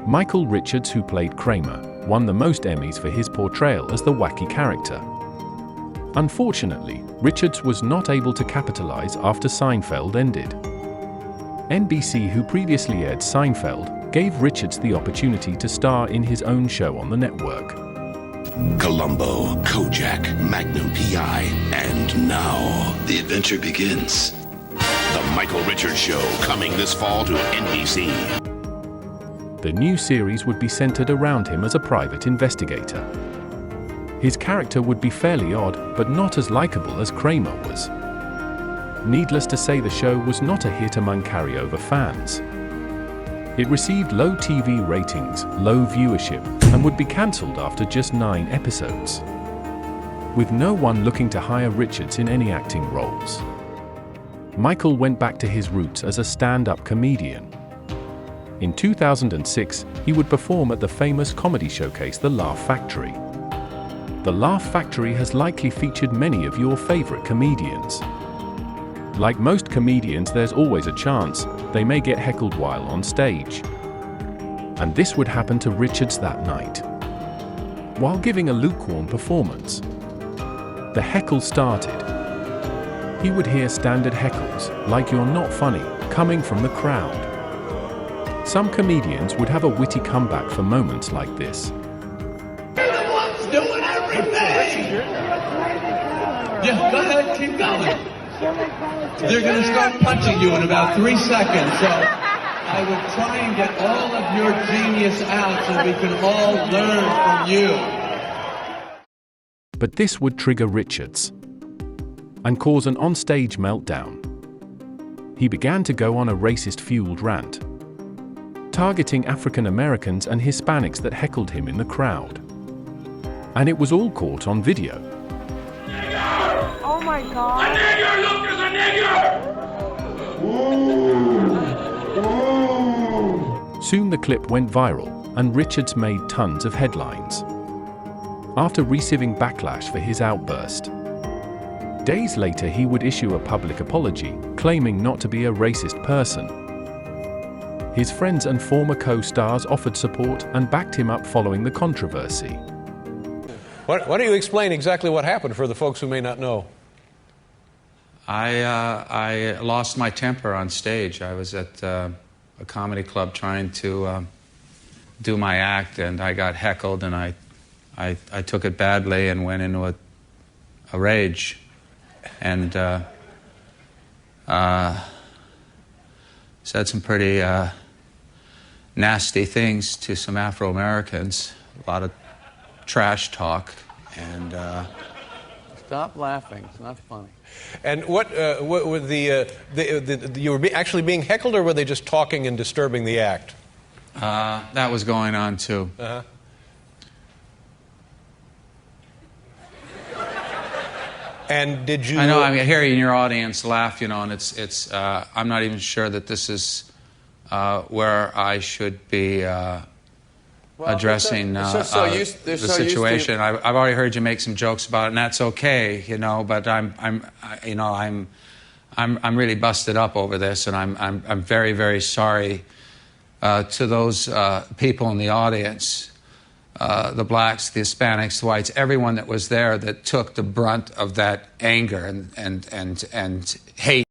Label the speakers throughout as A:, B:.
A: Michael Richards, who played Kramer, won the most Emmys for his portrayal as the wacky character. Unfortunately, Richards was not able to capitalize after Seinfeld ended. NBC, who previously aired Seinfeld, gave Richards the opportunity to star in his own show on the network.
B: Columbo, Kojak, Magnum P.I., and now the adventure begins. The Michael Richards Show, coming this fall to NBC.
A: The new series would be centered around him as a private investigator. His character would be fairly odd, but not as likable as Kramer was. Needless to say, the show was not a hit among carryover fans. It received low TV ratings, low viewership, and would be cancelled after just 9 episodes, with no one looking to hire Richards in any acting roles. Michael went back to his roots as a stand-up comedian. In 2006, he would perform at the famous comedy showcase The Laugh Factory. The Laugh Factory has likely featured many of your favorite comedians. Like most comedians, there's always a chance they may get heckled while on stage. And this would happen to Richards that night. While giving a lukewarm performance, the heckle started. He would hear standard heckles, like "you're not funny," coming from the crowd. Some comedians would have a witty comeback for moments like this.
C: Doing everything! Yeah, go ahead, keep going. They're going to start punching you in about 3 seconds, so I would try and get all of your genius out so we can all learn from you.
A: But this would trigger Richards and cause an onstage meltdown. He began to go on a racist-fueled rant, targeting African Americans and Hispanics that heckled him in the crowd. And it was all caught on video.
D: Nigger! Oh my God!
E: A nigger! Look, there's a nigger! Ooh.
A: Soon the clip went viral, and Richards made tons of headlines after receiving backlash for his outburst. Days later, he would issue a public apology, claiming not to be a racist person. His friends and former co-stars offered support and backed him up following the controversy.
F: Why don't you explain exactly what happened for the folks who may not know?
G: I lost my temper on stage. I was at a comedy club trying to do my act, and I got heckled, and I took it badly and went into a rage, and said some pretty nasty things to some Afro-Americans, a lot of trash talk, and
H: Stop laughing. It's not funny.
F: And what were you were actually being heckled, or were they just talking and disturbing the act?
G: that was going on too.
F: Uh-huh. And did you?
G: I know. I mean, hearing your audience laugh, and it's. I'm not even sure that this is where I should be addressing the situation. I've already heard you make some jokes about it, and that's okay, But I'm really busted up over this, and I'm very, very sorry to those people in the audience. The blacks, the Hispanics, the whites, everyone that was there that took the brunt of that anger and hate.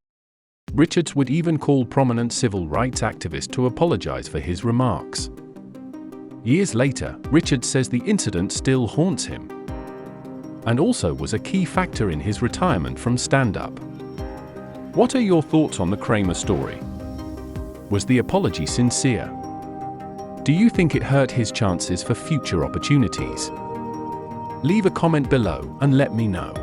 A: Richards would even call prominent civil rights activists to apologize for his remarks. Years later, Richards says the incident still haunts him, and also was a key factor in his retirement from stand-up. What are your thoughts on the Kramer story? Was the apology sincere? Do you think it hurt his chances for future opportunities? Leave a comment below and let me know.